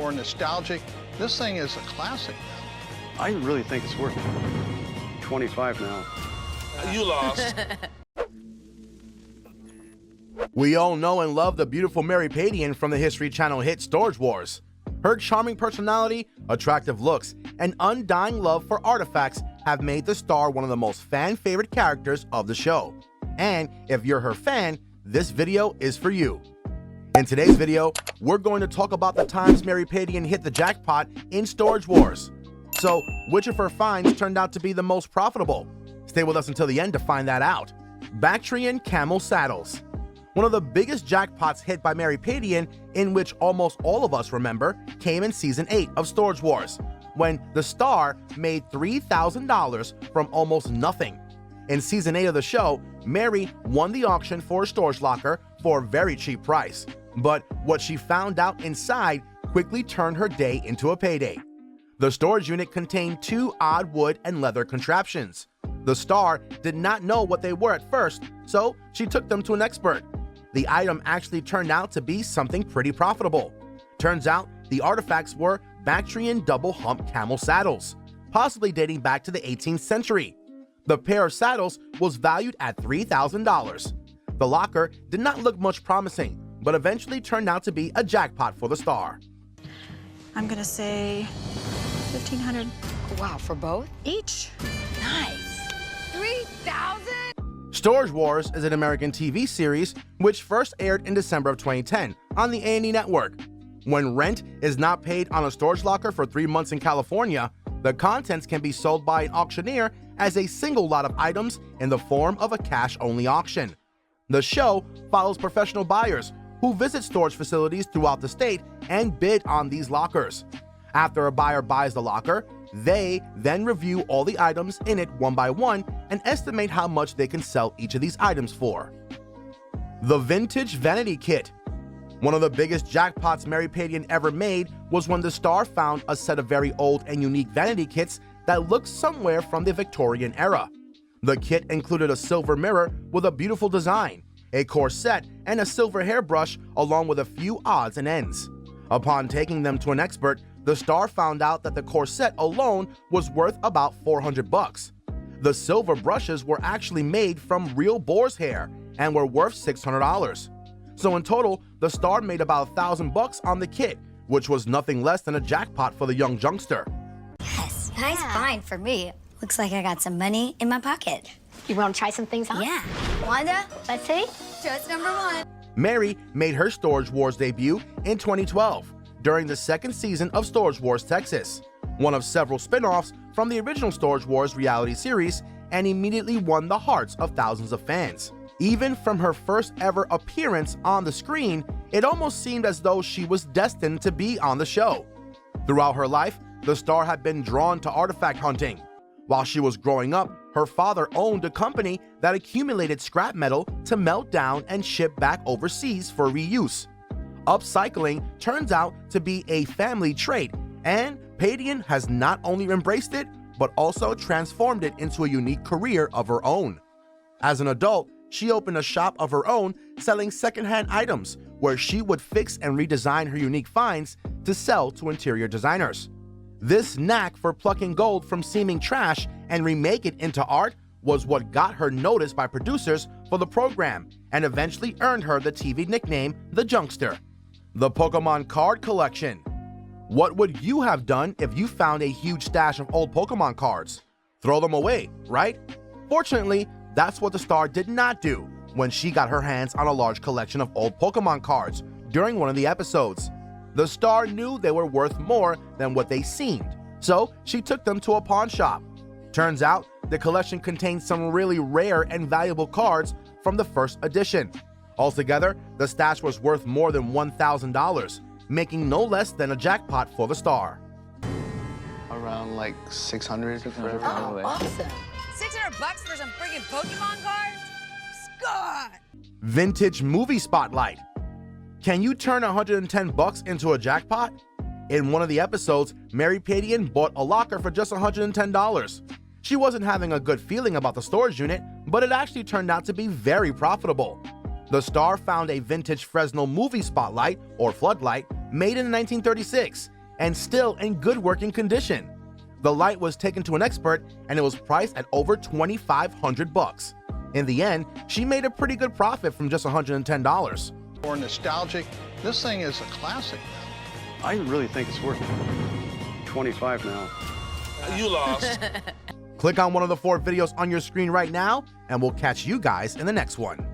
More nostalgic. This thing is a classic now. I really think it's worth 25 now. You lost. We all know and love the beautiful Mary Padian from the History Channel hit Storage Wars. Her charming personality, attractive looks, and undying love for artifacts have made the star one of the most fan-favorite characters of the show. And if you're her fan, this video is for you. In today's video, we're going to talk about the times Mary Padian hit the jackpot in Storage Wars. So, which of her finds turned out to be the most profitable? Stay with us until the end to find that out. Bactrian camel saddles. One of the biggest jackpots hit by Mary Padian, in which almost all of us remember, came in Season 8 of Storage Wars, when the star made $3,000 from almost nothing. In Season 8 of the show, Mary won the auction for a storage locker for a very cheap price. But what she found out inside quickly turned her day into a payday. The storage unit contained two odd wood and leather contraptions. The star did not know what they were at first, so she took them to an expert. The item actually turned out to be something pretty profitable. Turns out the artifacts were Bactrian double-hump camel saddles, possibly dating back to the 18th century. The pair of saddles was valued at $3,000. The locker did not look much promising, but eventually turned out to be a jackpot for the star. I'm gonna say 1,500. Wow, for both? Each. Nice. 3,000? Storage Wars is an American TV series which first aired in December of 2010 on the A&E network. When rent is not paid on a storage locker for 3 months in California, the contents can be sold by an auctioneer as a single lot of items in the form of a cash-only auction. The show follows professional buyers who visit storage facilities throughout the state and bid on these lockers. After a buyer buys the locker, they then review all the items in it one by one and estimate how much they can sell each of these items for. The vintage Vanity Kit. One of the biggest jackpots Mary Padian ever made was when the star found a set of very old and unique vanity kits that looked somewhere from the Victorian era. The kit included a silver mirror with a beautiful design, a corset, and a silver hairbrush, along with a few odds and ends. Upon taking them to an expert, the star found out that the corset alone was worth about $400. The silver brushes were actually made from real boar's hair and were worth $600. So in total, the star made about $1,000 on the kit, which was nothing less than a jackpot for the young youngster. Yes, nice find for me. Looks like I got some money in my pocket. You want to try some things on? Yeah. Wanda, Let's see. show us number one. Mary made her Storage Wars debut in 2012 during the second season of Storage Wars Texas, one of several spin-offs from the original Storage Wars reality series, and immediately won the hearts of thousands of fans. Even from her first ever appearance on the screen, it almost seemed as though she was destined to be on the show. Throughout her life, the star had been drawn to artifact hunting. While she was growing up, her father owned a company that accumulated scrap metal to melt down and ship back overseas for reuse. Upcycling turns out to be a family trait, and Padian has not only embraced it, but also transformed it into a unique career of her own. As an adult, she opened a shop of her own selling secondhand items where she would fix and redesign her unique finds to sell to interior designers. This knack for plucking gold from seeming trash and remake it into art was what got her noticed by producers for the program and eventually earned her the TV nickname The Junkster. The Pokemon Card Collection. What would you have done if you found a huge stash of old Pokemon cards? Throw them away, right? Fortunately, that's what the star did not do when she got her hands on a large collection of old Pokemon cards during one of the episodes. The star knew they were worth more than what they seemed, so she took them to a pawn shop. Turns out, the collection contained some really rare and valuable cards from the first edition. Altogether, the stash was worth more than $1,000, making no less than a jackpot for the star. Around like 600 for everything. Oh, awesome. $600 for some freaking Pokemon cards? Scott! Vintage movie spotlight. Can you turn $110 into a jackpot? In one of the episodes, Mary Padian bought a locker for just $110. She wasn't having a good feeling about the storage unit, but it actually turned out to be very profitable. The star found a vintage Fresnel movie spotlight, or floodlight, made in 1936 and still in good working condition. The light was taken to an expert and it was priced at over $2,500. In the end, she made a pretty good profit from just $110. More nostalgic. This thing is a classic now. I really think it's worth 25 now. You lost. Click on one of the 4 videos on your screen right now, and we'll catch you guys in the next one.